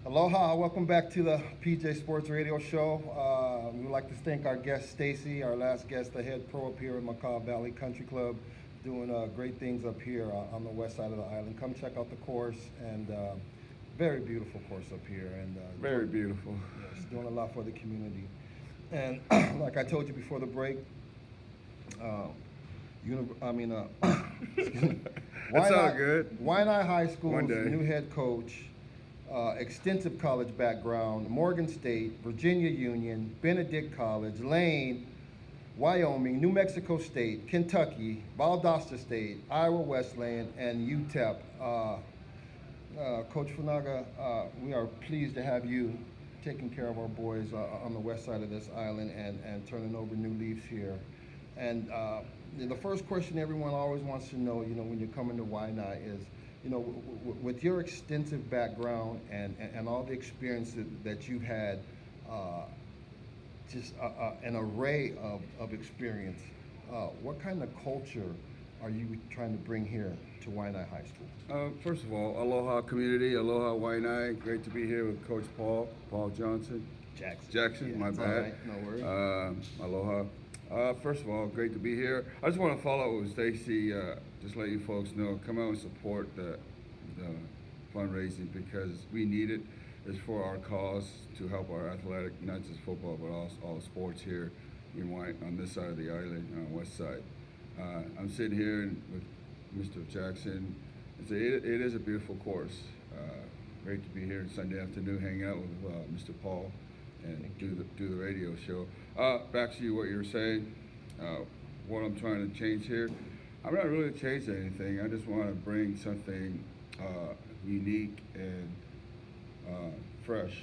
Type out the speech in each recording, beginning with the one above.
Aloha, welcome back to the PJ Sports Radio Show. We would like to thank our guest Stacy, our last guest, the head pro up here at Macau Valley Country Club, doing great things up here on the west side of the island. Come check out the course, and very beautiful course up here, and Very beautiful. yes, doing a lot for the community. And like I told you before the break, uh, excuse me, That's all good. Waianae High One School's day. new head coach, extensive college background, Morgan State, Virginia Union, Benedict College, Lane, Wyoming, New Mexico State, Kentucky, Valdosta State, Iowa Wesleyan, and UTEP. Coach Funaga, we are pleased to have you taking care of our boys on the west side of this island and turning over new leaves here. And the first question everyone always wants to know, when you're coming to Waianae is, with your extensive background and all the experience that you've had, just an array of experience, what kind of culture are you trying to bring here to Waianae High School? First of all, aloha community, aloha Waianae. Great to be here with Coach Paul Johnson. Jackson, Yeah, my it's all bad. right, no worries. Aloha. First of all, great to be here. I just want to follow up with Stacy. Just let you folks know, come out and support the fundraising because we need it. It's for our cause to help our athletic, not just football, but also all sports here on this side of the island, on the west side. I'm sitting here with Mr. Jackson. It is a beautiful course. Great to be here Sunday afternoon, hanging out with Mr. Paul and do the radio show. Back to you, what you were saying. What I'm trying to change here. I'm not really changing anything. I just want to bring something unique and fresh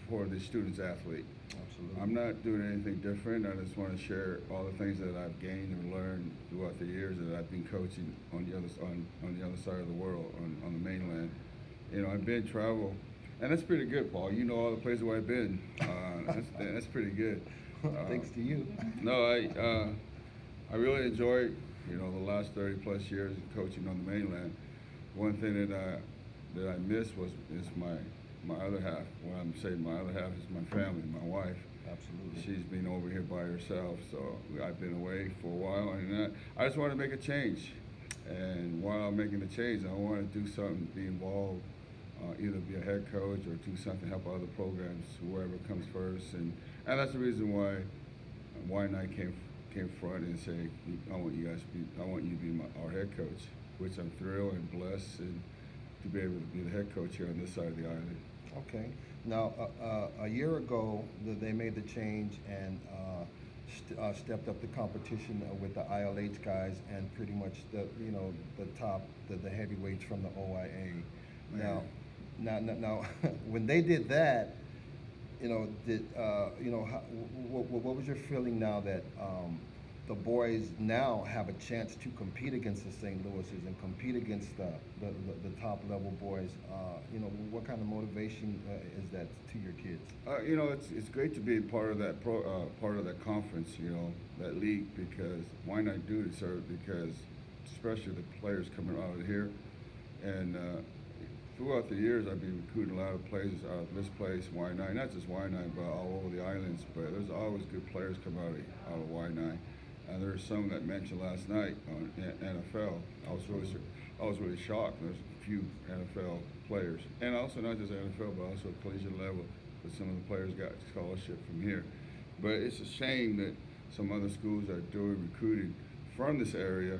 for the students athlete. Absolutely. I'm not doing anything different. I just want to share all the things that I've gained and learned throughout the years that I've been coaching on the other side of the world, on the mainland. I've been travel, and that's pretty good, Paul. You know all the places where I've been. That's pretty good. Thanks to you. No, I really enjoyed the last 30 plus years of coaching on the mainland. One thing that I miss is my other half. When I'm saying my other half is my family, my wife. Absolutely. She's been over here by herself, so I've been away for a while, and I just want to make a change. And while I'm making the change, I want to do something, be involved, either be a head coach or do something, help other programs, whoever comes first. And that's the reason why I came front and say, I want you to be our head coach, which I'm thrilled and blessed and to be able to be the head coach here on this side of the island. Okay. Now, a year ago, they made the change and stepped up the competition with the ILH guys and pretty much the heavyweights from the OIA. Now, when they did that, what was your feeling now that the boys now have a chance to compete against the St. Louis's and compete against the top level boys? What kind of motivation is that to your kids? It's great to be part of that part of that conference, that league, because why not do it, sir? Because especially the players coming out of here, and throughout the years, I've been recruiting a lot of players out of this place, Waianae, not just Waianae, but all over the islands. But there's always good players come out of Waianae. And there's some that mentioned last night on NFL. I was really shocked. There's a few NFL players, and also not just NFL, but also collegiate level. But some of the players got scholarship from here. But it's a shame that some other schools are doing recruiting from this area.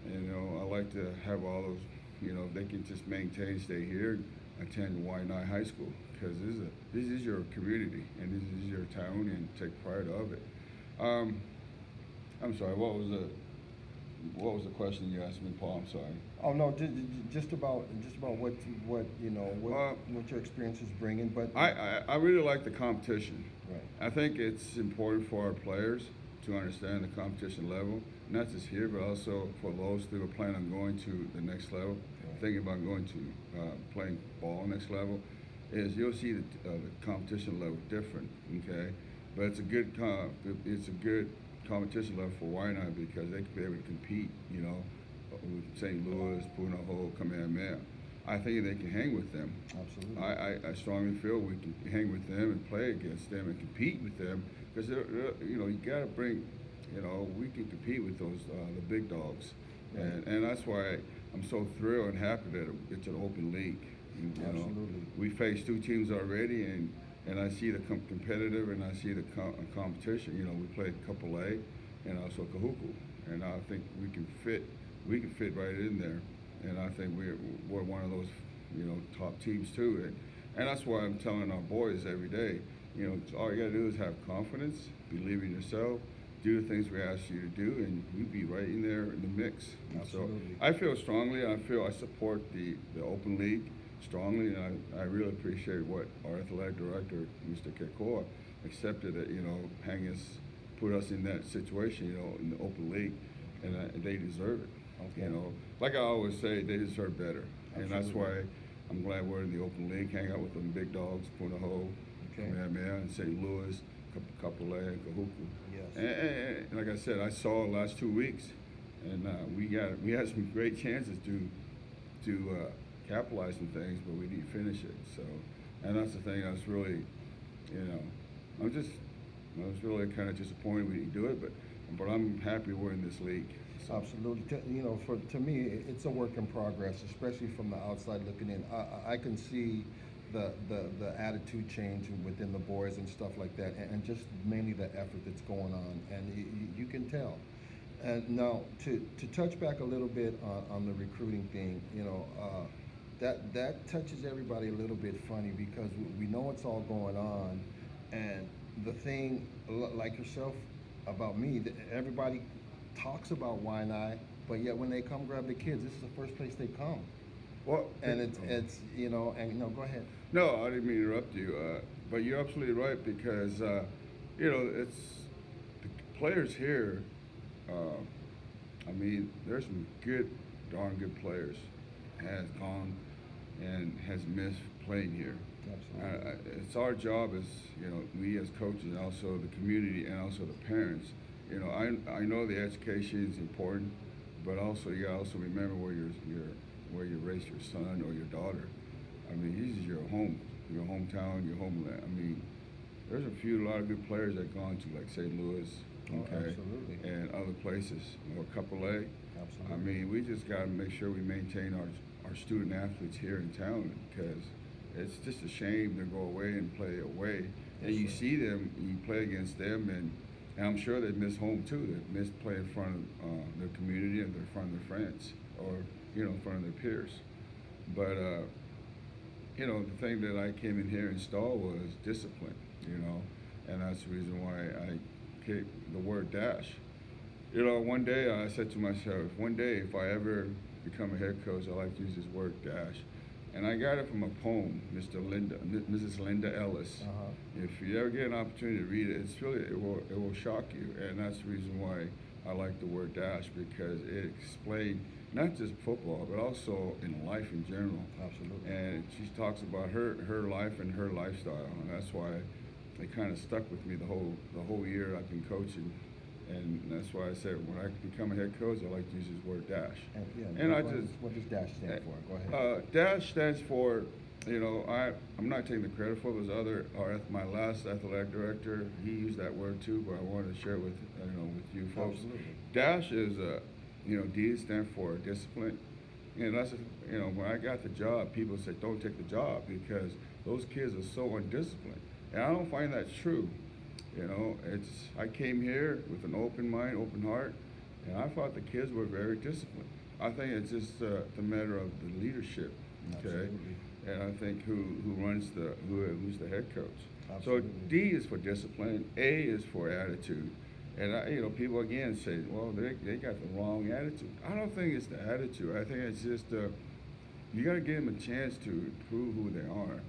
And I like to have all those. If they can just maintain, stay here, attend Waianae High School, because this is your community and this is your town, and take pride of it. I'm sorry. What was the question you asked me, Paul? I'm sorry. Oh no, just about what your experience is bringing. But I really like the competition. right. I think it's important for our players to understand the competition level, not just here, but also for those that are planning on going to the next level, thinking about going to playing ball next level, is you'll see the competition level different, okay? But it's a good competition level for Waianae because they could be able to compete, with St. Louis, Punahou, Kamehameha. I think they can hang with them. Absolutely. I strongly feel we can hang with them and play against them and compete with them because you know, you got to bring, you know, we can compete with those the big dogs, Right. and that's why I'm so thrilled and happy that it's an open league. You know, Absolutely. we faced two teams already, and I see the competitive and I see the competition. You know, we played Couple A and also Kahuku, and I think we can fit right in there, and I think we're one of those, you know, top teams too, and that's why I'm telling our boys every day, you know, all you gotta do is have confidence, believe in yourself, do the things we ask you to do, and you'd be right in there in the mix. And so Absolutely. I feel strongly. I support the open league strongly, and I really appreciate what our athletic director, Mr. Kekoa, accepted it. You know, put us in that situation. You know, in the open league, and they deserve it. Okay. You know, like I always say, they deserve better, and that's Absolutely. why I'm glad we're in the open league. Hang out with them big dogs, Punahou, Okay. Kamehameha, and St. Louis, Kapolei, and Kahuku. Yes. And like I said, I saw the last 2 weeks, and we had some great chances to capitalize some things, but we didn't finish it. So, and that's the thing. I was really, you know, I was really kind of disappointed we didn't do it, but I'm happy we're in this league. So. Absolutely. You know, to me, it's a work in progress, especially from the outside looking in. I can see the attitude change within the boys and stuff like that, and just mainly the effort that's going on, and you can tell. And now to touch back a little bit on the recruiting thing, you know, that touches everybody a little bit funny because we know it's all going on, and the thing like yourself about me, everybody talks about Waianae, but yet when they come grab the kids, this is the first place they come. Well, And it's you know, and no, go ahead. No, I didn't mean to interrupt you, but you're absolutely right because you know it's the players here. I mean, there's some darn good players has gone and has missed playing here. Absolutely. It's our job as, you know, we as coaches and also the community and also the parents. You know, I know the education is important, but also you gotta also remember where you raise your son or your daughter. I mean, this is your home, your hometown, your homeland. I mean, there's a lot of good players that gone to like St. Louis, Oh, okay, absolutely. and other places, or Couple A. Absolutely. I mean, we just gotta make sure we maintain our student athletes here in town because it's just a shame to go away and play away, and you see them, you play against them, and I'm sure they miss home too. They miss playing in front of their community and in front of their friends, or you know, in front of their peers. But you know, the thing that I came in here and installed was discipline. You know, and that's the reason why I kicked the word dash. You know, one day I said to myself, one day if I ever become a head coach, I like to use this word dash. And I got it from a poem, Mrs. Linda Ellis. Uh-huh. If you ever get an opportunity to read it, it's really, it will shock you. And that's the reason why I like the word dash, because it explained not just football, but also in life in general. Absolutely. And she talks about her life and her lifestyle, and that's why it kind of stuck with me the whole year I've been coaching. And that's why I said when I become a head coach, I like to use this word dash. And what does DASH stand for? Go ahead. DASH stands for, you know, I'm not taking the credit for it. It was my last athletic director, he used that word too, but I wanted to share it with, you know, with you folks. Absolutely. DASH is, you know, D stands for discipline. And that's, you know, when I got the job, people said, don't take the job because those kids are so undisciplined. And I don't find that true. You know, I came here with an open mind, open heart, and I thought the kids were very disciplined. I think it's just the matter of the leadership, okay? Absolutely. And I think who's the head coach. Absolutely. So D is for discipline, A is for attitude. And you know, people again say, well, they got the wrong attitude. I don't think it's the attitude. I think it's just you got to give them a chance to prove who they are.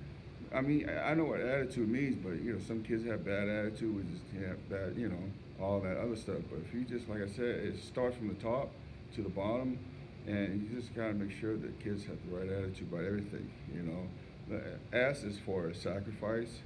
I mean, I know what attitude means, but you know, some kids have bad attitude, we just have bad, you know, all that other stuff. But if you just, like I said, it starts from the top to the bottom, and you just gotta make sure that kids have the right attitude about everything. You know, the S is for sacrifice.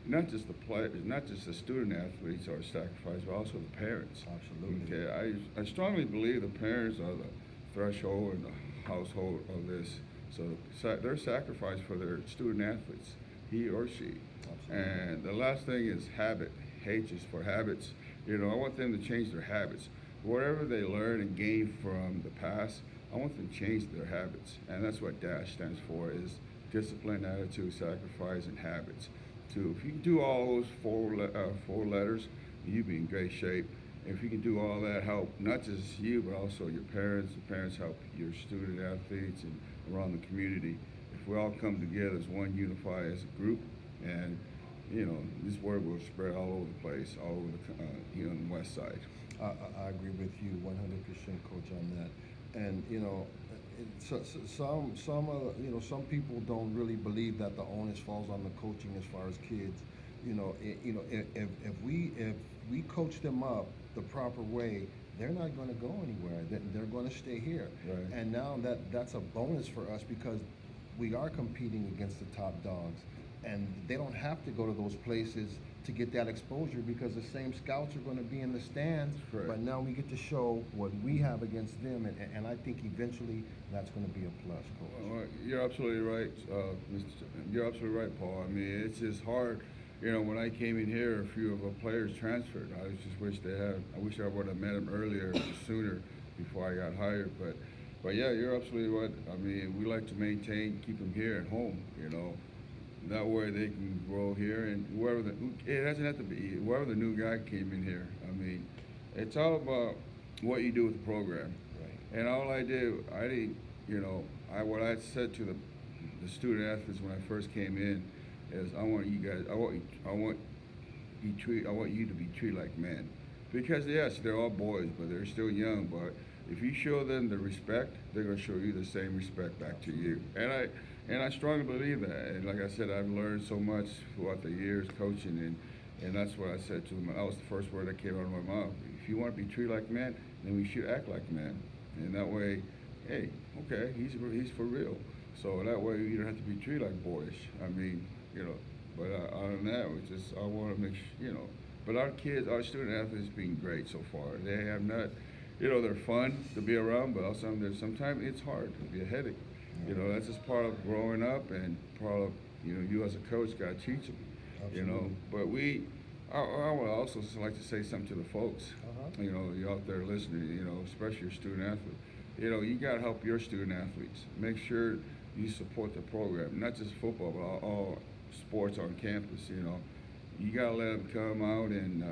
Not just the players, not just the student athletes are sacrificed, but also the parents. Absolutely. Okay, I strongly believe the parents are the threshold and the household of this So they're sacrificed for their student athletes, he or she. Absolutely. And the last thing is habit. H is for habits. You know, I want them to change their habits. Whatever they learn and gain from the past, I want them to change their habits. And that's what DASH stands for, is discipline, attitude, sacrifice, and habits. So if you can do all those four letters, you'll be in great shape. If you can do all that, help not just you, but also your parents. The parents help your student athletes and around the community. If we all come together as one, unify as a group, and you know, this word will spread all over the place, all over the here on the west side. I agree with you 100%, Coach, on that. And you know, some people don't really believe that the onus falls on the coaching as far as kids. If we coach them up the proper way, they're not going to go anywhere. They're going to stay here. Right. And now that's a bonus for us because we are competing against the top dogs, and they don't have to go to those places to get that exposure because the same scouts are going to be in the stands. Correct. But now we get to show what we have against them, and I think eventually that's going to be a plus, Coach. Well, you're absolutely right, You're absolutely right, Paul. I mean, it's just hard. You know, when I came in here, a few of the players transferred. I just wish they had. I wish I would have met them earlier, sooner, before I got hired. But yeah, you're absolutely right. I mean, we like to maintain, keep them here at home. You know, that way they can grow here, and it doesn't have to be whoever the new guy came in here. I mean, it's all about what you do with the program. Right. And all I did, I didn't, you know, what I said to the student athletes when I first came in is, I want you to be treated like men, because yes, they're all boys, but they're still young. But if you show them the respect, they're gonna show you the same respect back to you. And I strongly believe that. And like I said, I've learned so much throughout the years coaching, and that's what I said to them. That was the first word that came out of my mouth. If you want to be treated like men, then we should act like men. And that way, hey, okay, he's for real. So that way you don't have to be treated like boys. I mean, you know, but other than that, I want to make sure, you know. But our student athletes been great so far. They have not, you know, they're fun to be around, but also sometimes it's hard to be a headache. You know, that's just part of growing up, and part of, you know, you as a coach got to teach them. You know, but I would also just like to say something to the folks. You know, you're out there listening. You know, especially your student athlete. You know, you got to help your student athletes. Make sure you support the program, not just football, but all sports on campus. You know, you got to let them come out and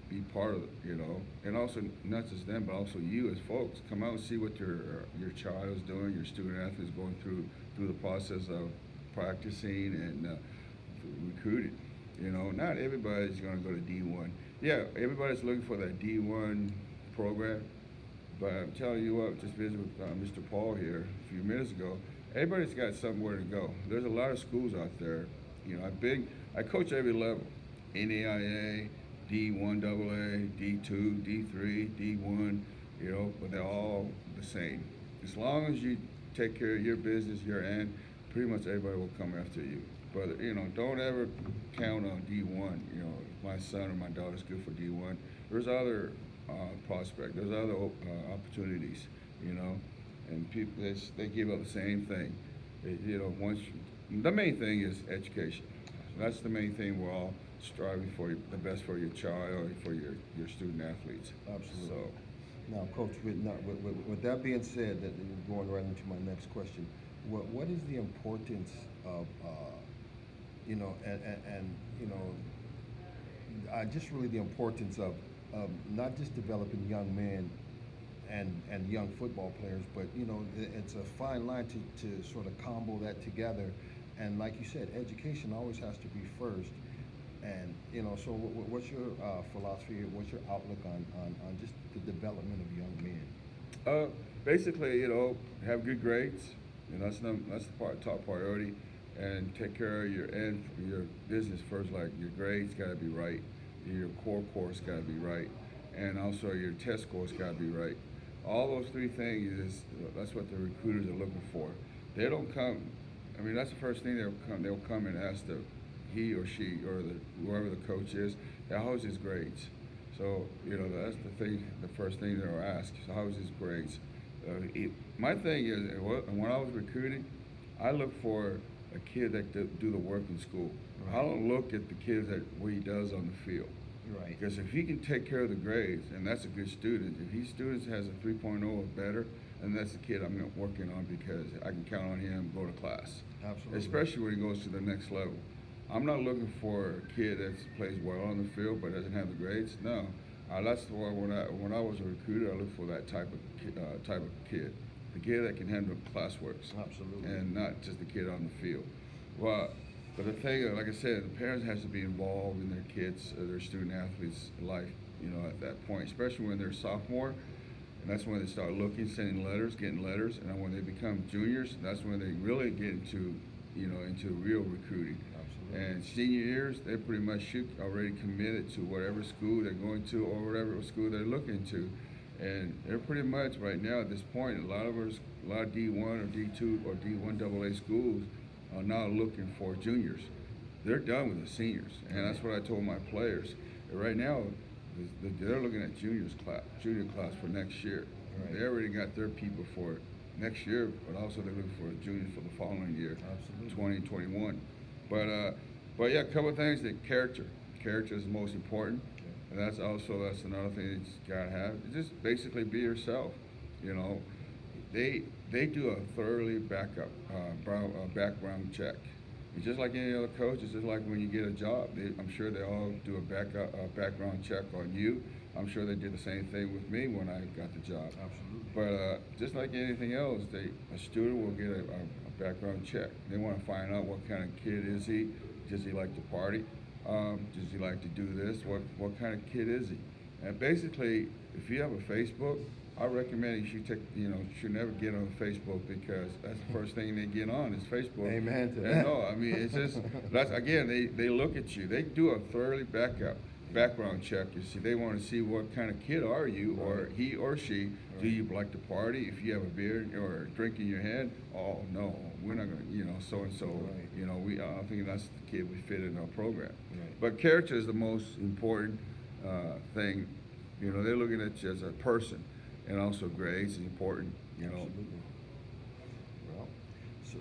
be part of it. You know, and also not just them, but also you as folks come out and see what your child is doing, your student athlete is going through the process of practicing and recruiting. You know, not everybody's going to go to D1. Yeah, everybody's looking for that D1 program. But I'm telling you what, just visited with Mr. Paul here a few minutes ago. Everybody's got somewhere to go. There's a lot of schools out there. You know, I coach every level: NAIA, D1 AA, D2, D3, D1. You know, but they're all the same. As long as you take care of your business, your end, pretty much everybody will come after you. But you know, don't ever count on D1. You know, if my son or my daughter's good for D1, there's other prospects, there's other opportunities. You know, and people they give up the same thing. You know, the main thing is education. That's the main thing we're all striving for, the best for your child or for your student athletes. Absolutely. So, now, Coach, with that being said, that going right into my next question, what is the importance of you know, and you know, just really the importance of not just developing young men and young football players, but you know, it's a fine line to sort of combo that together. And like you said, education always has to be first. And you know, so what's your philosophy? What's your outlook on just the development of young men? Basically, you know, have good grades. You know, that's the top priority. And take care of your business first. Like your grades got to be right, your core course got to be right, and also your test scores got to be right. All those three things that's what the recruiters are looking for. They don't come. I mean, that's the first thing they'll come and ask he or she or whoever the coach is, how's his grades? So you know, that's the first thing they'll ask. So how's his grades? My thing is, when I was recruiting, I look for a kid that do the work in school. I Right. don't look at the kids that what he does on the field. Right. Because if he can take care of the grades, and that's a good student, if he students has a 3.0 or better, and that's the kid I'm working on because I can count on him to go to class. Absolutely. Especially when he goes to the next level. I'm not looking for a kid that plays well on the field but doesn't have the grades. No, that's why when I was a recruiter, I looked for that type of kid, the kid that can handle classworks. Absolutely. And not just the kid on the field. Well, but the thing, like I said, the parents has to be involved in their kids, their student athletes' life. You know, at that point, especially when they're sophomore. And that's when they start looking, sending letters, getting letters, and then when they become juniors, that's when they really get into, into real recruiting. Absolutely. And senior years, they pretty much already committed to whatever school they're going to or whatever school they're looking to. And they're pretty much right now at this point, a lot of D1 or D2 or D1 AA schools are now looking for juniors. They're done with the seniors, and that's what I told my players. Right now, they're looking at junior class for next year. Right. They already got their people for next year, but also they're looking for juniors for the following year, Absolutely. 2021. But yeah, a couple of things. That character is the most important, and that's another thing that you gotta have. Just basically be yourself. You know, they do a thoroughly background check. It's just like any other coach. It's just like when you get a job. I'm sure they all do a background check on you. I'm sure they did the same thing with me when I got the job. Absolutely. But just like anything else, a student will get a background check. They want to find out what kind of kid is he. Does he like to party? Does he like to do this? What kind of kid is he? And basically, if you have a Facebook, I recommend you should never get on Facebook because that's the first thing they get on is Facebook. Amen to And that. no, I mean, it's just, they look at you. They do a thoroughly background check. You see, they want to see what kind of kid are you, or he or she. Right. Do you like to party? If you have a beer or a drink in your hand, oh no, we're not gonna, so and so. Right. I think that's the kid we fit in our program. Right. But character is the most important thing. They're looking at you as a person, and also grades is important. Absolutely.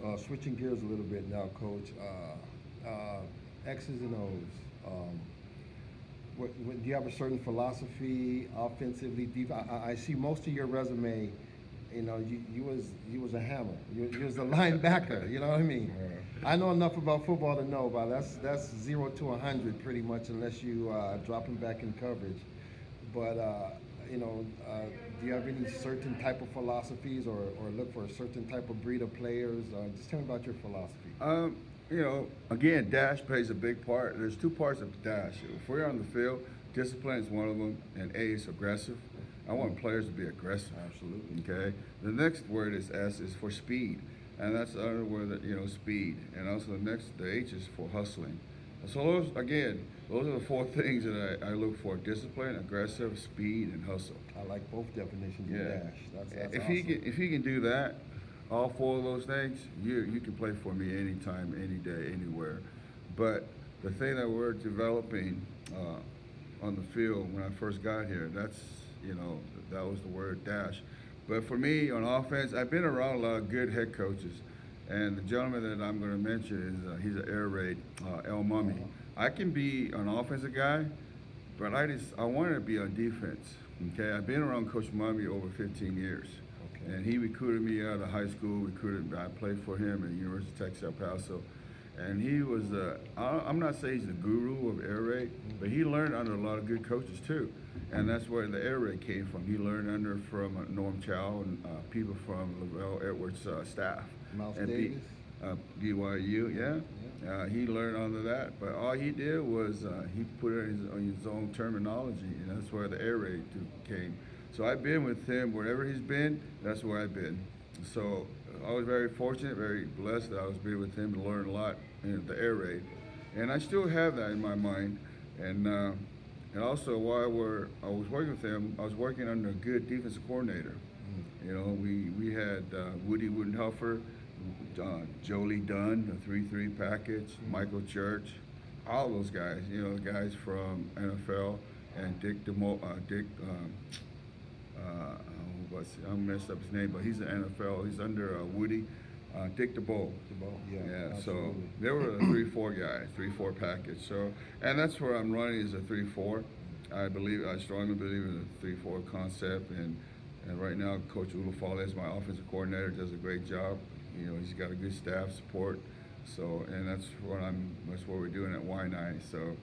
Well, switching gears a little bit now, Coach. X's and O's. Do you have a certain philosophy, offensively, I see most of your resume. You was a hammer. You was a linebacker. You know what I mean? Yeah. I know enough about football to know about that's 0 to 100 pretty much, unless you dropping back in coverage. But do you have any certain type of philosophies, or look for a certain type of breed of players? Just tell me about your philosophy. Again, dash plays a big part. There's two parts of dash. If we're on the field, discipline is one of them, and A is aggressive. I want players to be aggressive. Absolutely. Okay. The next word is S is for speed, and that's the other word speed. And also the H is for hustling. So those are the four things that I look for: discipline, aggressive, speed, and hustle. I like both definitions Yeah. of dash. That's if awesome. he can do that, all four of those things, you can play for me anytime, any day, anywhere. But the thing that we're developing on the field when I first got here, that was the word dash. But for me on offense, I've been around a lot of good head coaches, and the gentleman that I'm going to mention is he's an air raid, El Mummy. I can be an offensive guy, but I wanted to be on defense. Okay, I've been around Coach Mummy over 15 years. Okay. And he recruited me out of high school. I played for him at University of Texas El Paso, and he was I'm not saying he's the guru of air raid, but he learned under a lot of good coaches too, and that's where the air raid came from. He learned from Norm Chow and people from Lavelle Edwards' staff. Miles and Davis. BYU, yeah. He learned under that, but all he did was he put it on his own terminology, and that's where the air raid came. So I've been with him wherever he's been. That's where I've been. So I was very fortunate, very blessed that I was being with him to learn a lot in the air raid, and I still have that in my mind. And also while I was working with him, I was working under a good defensive coordinator. We had Woody Woodenhofer, Jolie Dunn, the 3-3 package, Michael Church, all those guys. The guys from NFL, and Dick I messed up his name, but he's an NFL. He's under Woody. Dick DeBow. Yeah, So absolutely. they were a 3-4 guy, 3-4 package. So, and that's where I'm running is a 3-4. I strongly believe in the 3-4 concept, and right now Coach Ulufale, my offensive coordinator, does a great job. He's got a good staff support. So, and that's what we're doing at Waianae. So,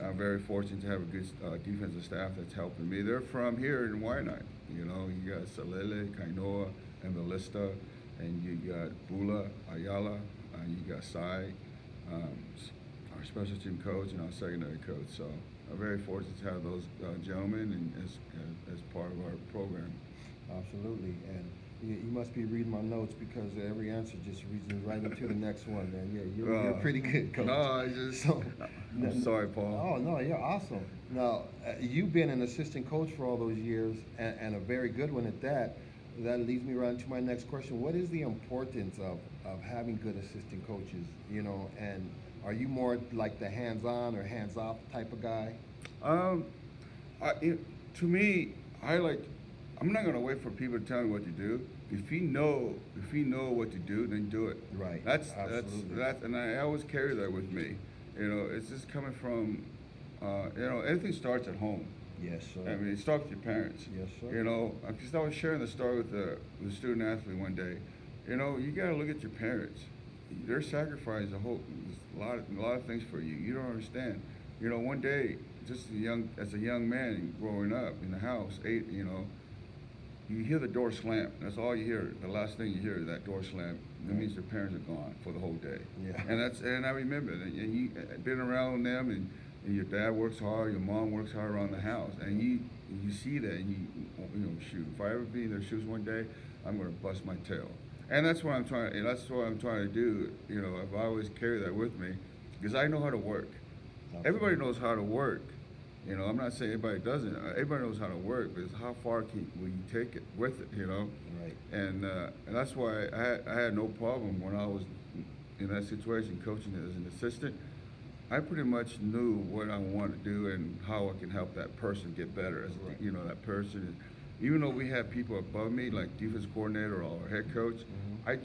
I'm very fortunate to have a good defensive staff that's helping me. They're from here in Waianae. You got Salele, Kainoa, and Melista, and you got Bula, Ayala, and you got Sai, our special team coach and our secondary coach. So I'm very fortunate to have those gentlemen and as part of our program. Absolutely, and you must be reading my notes because every answer just reads me right into the next one, man. Yeah, you're pretty good, Coach. No, I'm sorry, Paul. Oh, no, you're awesome. Now, you've been an assistant coach for all those years, and a very good one at that. That leads me right into my next question. What is the importance of having good assistant coaches, and are you more like the hands-on or hands-off type of guy? To me, I'm not gonna wait for people to tell me what to do. If you know what to do, then do it. Right. Absolutely. And I always carry that with me. It's just coming from, everything starts at home. Yes, sir. I mean, it starts with your parents. Yes, sir. I was sharing the story with the student athlete one day. You gotta look at your parents. They're sacrificing a lot of things for you. You don't understand. One day, just as a young man growing up in the house, you hear the door slam. That's all you hear. The last thing you hear is that door slam. That means your parents are gone for the whole day. Yeah. And I remember that. And you've been around them, and your dad works hard, your mom works hard around the house, and you see that, and shoot. If I ever be in their shoes one day, I'm gonna bust my tail. And that's what I'm trying. And that's what I'm trying to do. If I always carry that with me, because I know how to work. Absolutely. Everybody knows how to work. I'm not saying everybody doesn't. Everybody knows how to work, but it's how far will you take it with it, Right. And that's why I had no problem when I was in that situation coaching as an assistant. I pretty much knew what I wanted to do and how I can help that person get better as Right. that person. Even though we have people above me, like defense coordinator or head coach, Mm-hmm. I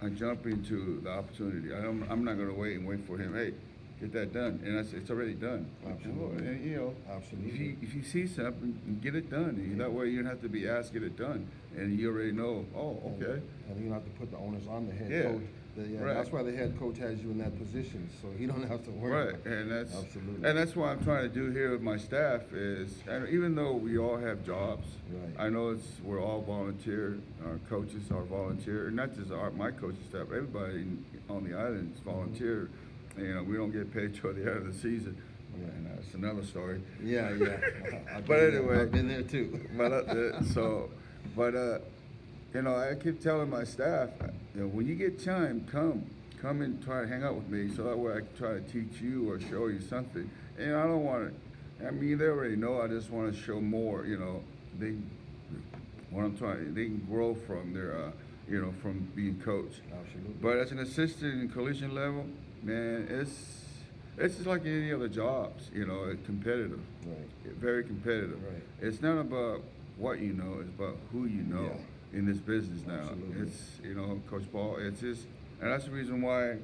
jump into the opportunity. I'm not going to wait for him. Hey, get that done, and it's already done. Absolutely. And, Absolutely. if you see something, get it done. And that way you don't have to be asked, get it done, and you already know. Oh, okay. And you don't have to put the onus on the head Yeah. coach. Right. That's why the head coach has you in that position, so he don't have to worry. Right, and Absolutely. that's what I'm trying to do here with my staff is, and even though we all have jobs, Right. I know we're all volunteer. Our coaches are volunteer, and not just my coaching staff. Everybody on the island is volunteer. We don't get paid till the end of the season, and that's another story. Yeah. But anyway, I've been there too. I keep telling my staff, when you get time, come and try to hang out with me, so that way I can try to teach you or show you something. And I don't want to. I mean, they already know. I just want to show more. They can grow from their, from being coached. Absolutely. But as an assistant in collision level, man, it's just like any other jobs. It's competitive. Right. Very competitive. Right. It's not about what you know; it's about who you know in this business now. Absolutely. It's Coach Paul. It's just, and that's the reason why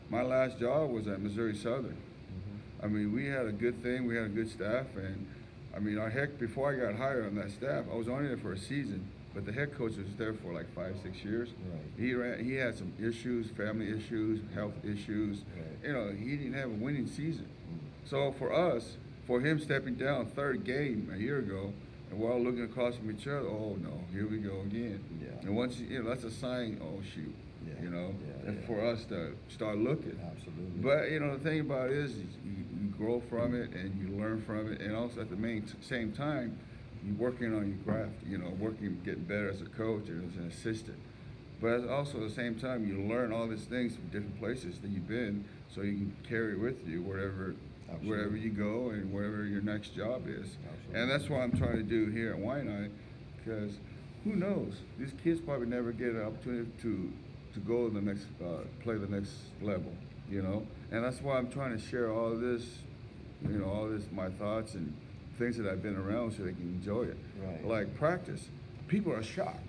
my last job was at Missouri Southern. Mm-hmm. I mean, we had a good thing. We had a good staff, and I mean, before I got hired on that staff, I was only there for a season. But the head coach was there for like 5-6 years. Right. He had some issues, family issues, health issues. Right. He didn't have a winning season. Mm-hmm. So for him stepping down third game a year ago, and we're all looking across from each other, oh no, here we go again. Yeah. And once that's a sign, oh shoot. Yeah. And for us to start looking. Absolutely. But the thing about it is you grow from it and you learn from it, and also at the same time, you're working on your craft, getting better as a coach and as an assistant. But also at the same time, you learn all these things from different places that you've been, so you can carry it with you wherever you go and wherever your next job is. Absolutely. And that's what I'm trying to do here at Waianae, because who knows? These kids probably never get an opportunity to go to the next, play the next level, And that's why I'm trying to share all this, my thoughts and things that I've been around so they can enjoy it. Right. Like practice. People are shocked.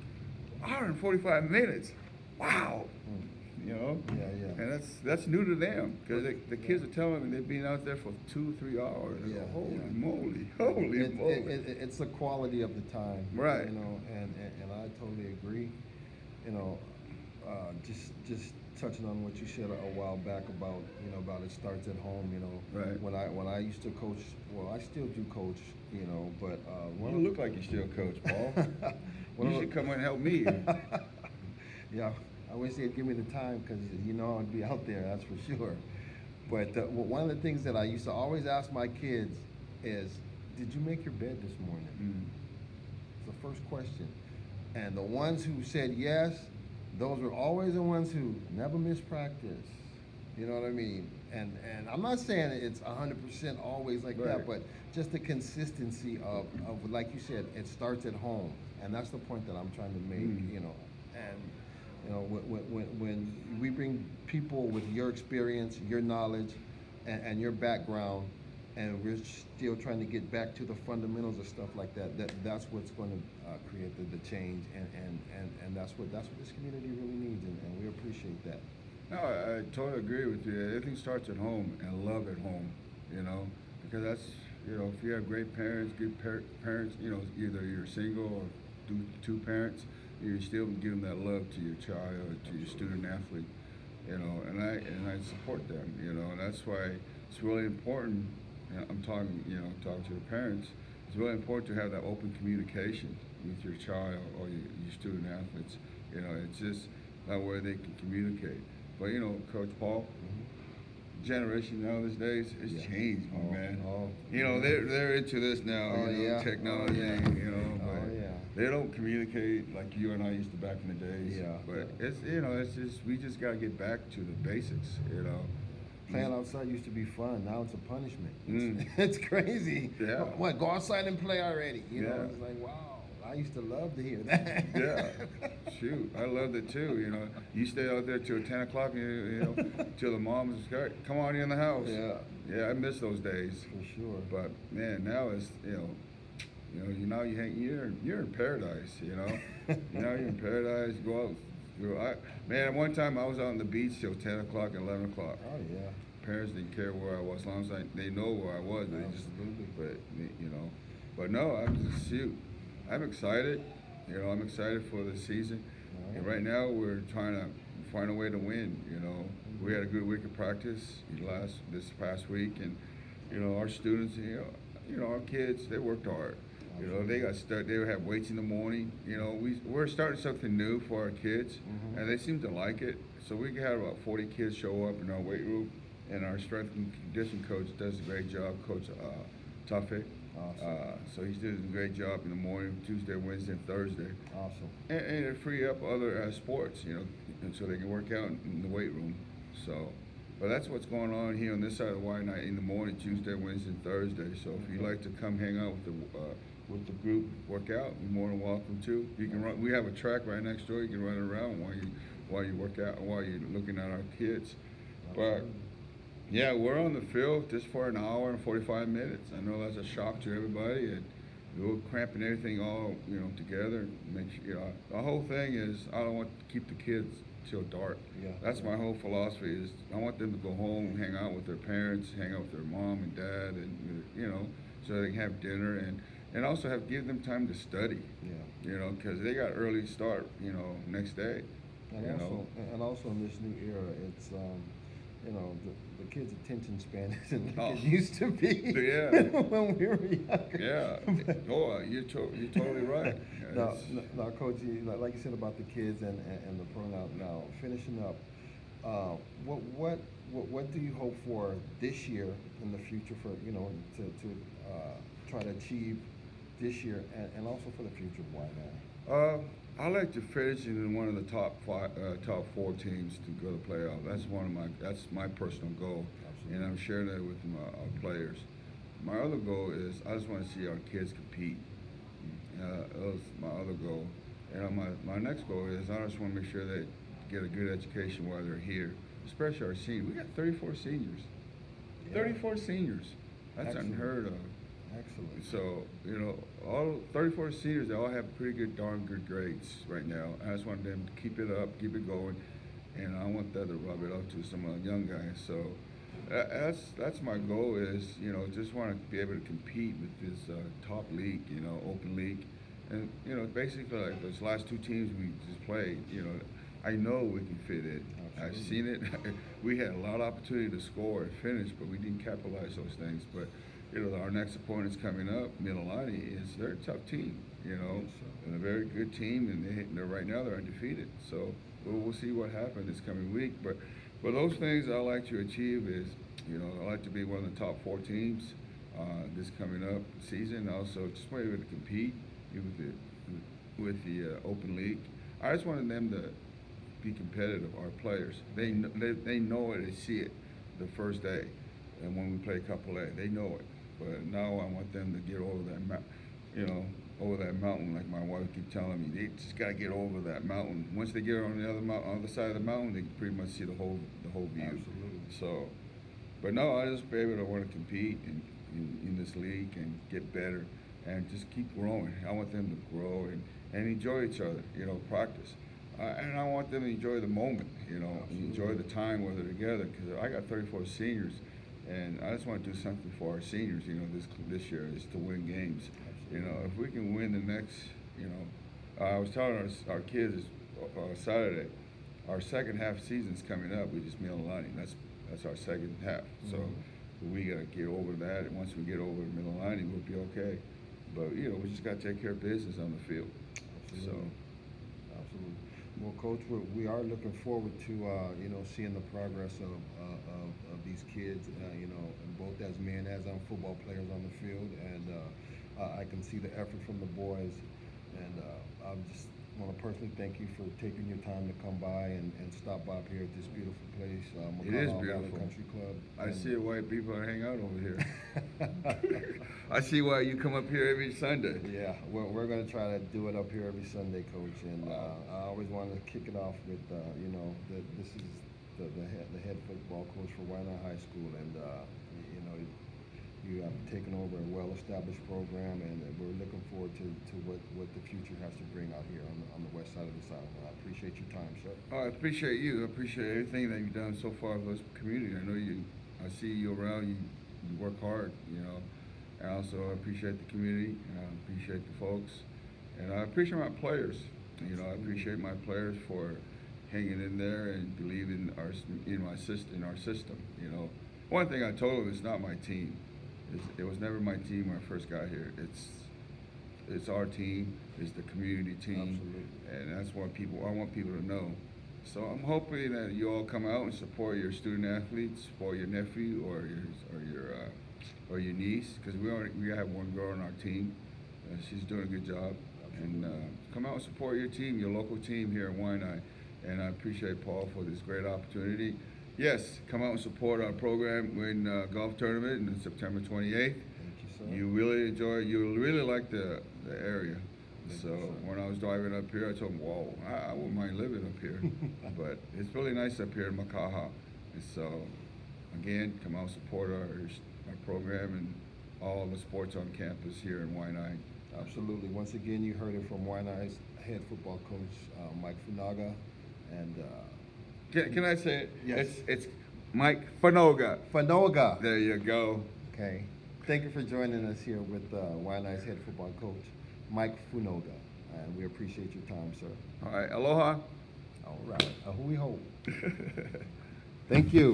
145 minutes. wow, you know. Yeah, yeah. And that's new to them because the kids are telling me they've been out there for 2 3 hours. I go, Yeah, holy yeah. moly, holy moly. It's the quality of the time, Right. You know, and I totally agree. You know, just touching on what you said a while back about about it starts at home. You know, Right. when I used to coach, well, I still do coach. You know, but You look like you still coach, Paul. You should come and help me. Yeah, I wish they'd give me the time because I'd be out there. That's for sure. But one of the things that I used to always ask my kids is, "Did you make your bed this morning?" Mm. It's the first question. And the ones who said yes, those were always the ones who never missed practice. You know what I mean? And I'm not saying it's 100% always like that, Right. but just the consistency of like you said, it starts at home, and that's the point that I'm trying to make. Mm. And when we bring people with your experience, your knowledge, and your background, and we're still trying to get back to the fundamentals of stuff like that. That's what's going to create the change, and that's what this community really needs, and we appreciate that. No, I totally agree with you. Everything starts at home and love at home, because that's, if you have great parents, good parents, either you're single or two parents, you still give them that love to your child, to your student athlete, and I support them, and that's why it's really important. I'm talking to the parents. It's really important to have that open communication with your child or your student athletes. It's just that way they can communicate. But Coach Paul, generation nowadays has Yeah. changed, my Oh, man. oh. They're into this now. Oh, yeah. Technology. Oh, yeah. But Oh, yeah. they don't communicate like you and I used to back in the days. Yeah. But it's just we just gotta get back to the basics. Playing outside used to be fun. Now it's a punishment. Mm. It's crazy. Yeah. What? Go outside and play already. Yeah. It's like, wow. I used to love to hear that. Yeah, shoot, I loved it too. You stay out there till 10 o'clock, till the moms come on in the house. Yeah. Yeah, I miss those days. For sure. But man, now it's you're in paradise. You're in paradise. Go out. Man, one time I was out on the beach till 10 o'clock, 11 o'clock. Oh yeah. Parents didn't care where I was, as long as they know where I was. Absolutely. But no, I'm excited. I'm excited for the season. All And right. right now we're trying to find a way to win. We had a good week of practice this past week, and our students, our kids, they worked hard. They got started. They have weights in the morning. We're starting something new for our kids, Mhm. and they seem to like it. So we had about 40 kids show up in our weight room, and our strength and conditioning coach does a great job, Coach Tuffe. Awesome. So he's doing a great job in the morning, Tuesday, Wednesday, and Thursday, Awesome. and it free up other sports, and so they can work out in the weight room. So, but that's what's going on here on this side of the Y night in the morning, Tuesday, Wednesday, and Thursday. So if you'd like to come hang out with the group, work out, you're more than welcome to. You can run. We have a track right next door. You can run around while you work out, while you're looking at our kids. But yeah, we're on the field just for an hour and 45 minutes. I know that's a shock to everybody, and we're cramping everything all together. Make sure, the whole thing is I don't want to keep the kids till dark. Yeah. That's my whole philosophy. Is I want them to go home and hang out with their parents, hang out with their mom and dad, and so they can have dinner and also give them time to study. Yeah. Because they got early start. Next day. And also in this new era, it's the kids' attention span isn't like it used to be. Yeah. When we were younger. Yeah. Oh, you're totally right. Now, Coach, like you said about the kids and the pronoun. Now, finishing up, what do you hope for this year in the future for to try to achieve this year and also for the future of Waianae? I like to finish in one of the top 4 teams to go to playoff. That's my personal goal, Absolutely. and I'm sharing that with our players. My other goal is I just want to see our kids compete. That's my other goal, and my next goal is I just want to make sure they get a good education while they're here, especially our seniors. We got 34 seniors. Yeah. 34 seniors. That's Excellent. unheard of. Excellent. So, you know, all 34 seniors, they all have pretty good, darn good grades right now. I just want them to keep it up, keep it going, and I want that to rub it up to some young guys. So that's my goal is, you know, just want to be able to compete with this top league, you know, open league. And, you know, basically like those last two teams we just played, you know, I know we can fit in. I've seen it. We had a lot of opportunity to score and finish, but we didn't capitalize those things. But, you know, our next opponent's coming up, Mililani, they're a tough team, you know, Yes, sir. and a very good team, and they're right now they're undefeated. So we'll see what happens this coming week. But those things I like to achieve is, you know, I like to be one of the top 4 teams this coming up season. Also, just want to be able to compete with the open league. I just wanted them to be competitive. Our players, they know it, they see it the first day, and when we play Couple A, they know it. But now I want them to get over that, you know, over that mountain. Like my wife keep telling me, they just gotta get over that mountain. Once they get on the other side of the mountain, they can pretty much see the whole view. Absolutely. So, but no, I just be able to want to compete in this league and get better and just keep growing. I want them to grow and enjoy each other, you know, practice. And I want them to enjoy the moment, you know, enjoy the time where they're together. Because I got 34 seniors, and I just want to do something for our seniors, you know, this year is to win games. You know, if we can win the next, you know, I was telling our kids Saturday, our second half season's coming up. We just Mililani. That's our second half. So we gotta get over that, and once we get over Mililani, we'll be okay. But you know, we just gotta take care of business on the field. Absolutely. Absolutely. Well, Coach, we are looking forward to you know, seeing the progress of these kids, you know, both as men as football players on the field, and I can see the effort from the boys, and I just want to personally thank you for taking your time to come by and stop by up here at this beautiful place, It is McConnell Valley beautiful. Country Club. I And- see why people hang out over here. I see why you come up here every Sunday. Yeah, we're going to try to do it up here every Sunday, Coach. And I always wanted to kick it off with, you know, this is the head football coach for Wynot High School, and you know, you have taken over a well-established program, and we're looking forward to what the future has to bring out here on the west side of this island. I appreciate your time, sir. Oh, I appreciate you. I appreciate everything that you've done so far for this community. I know I see you around. You work hard, you know. And also, I appreciate the community. And I appreciate the folks, and I appreciate my players. You know, I appreciate my players for hanging in there and believing in our system. You know, one thing I told them, it's not my team. It was never my team when I first got here. It's our team. It's the community team. Absolutely. And that's what I want people to know. So I'm hoping that you all come out and support your student athletes, support your nephew or your niece, because we have one girl on our team. She's doing a good job. And come out and support your team, your local team here in Wynot. And I appreciate Paul for this great opportunity. Yes, come out and support our program in golf tournament on September 28th. Thank you, sir. You really enjoy it. You'll really like the area. Thank So you, sir. when I was driving up here, I told him, whoa, I wouldn't mind living up here. But it's really nice up here in Makaha. And so, again, come out and support our program and all the sports on campus here in Wynot. Absolutely. Once again, you heard it from Wynot's head football coach, Mike Funaga, and Can I say it? Yes. It's Mike Fanoga. Fanoga. There you go. Okay. Thank you for joining us here with Wynot's head football coach, Mike Funoga. And we appreciate your time, sir. All right, aloha. All right. Ahui ho. Thank you.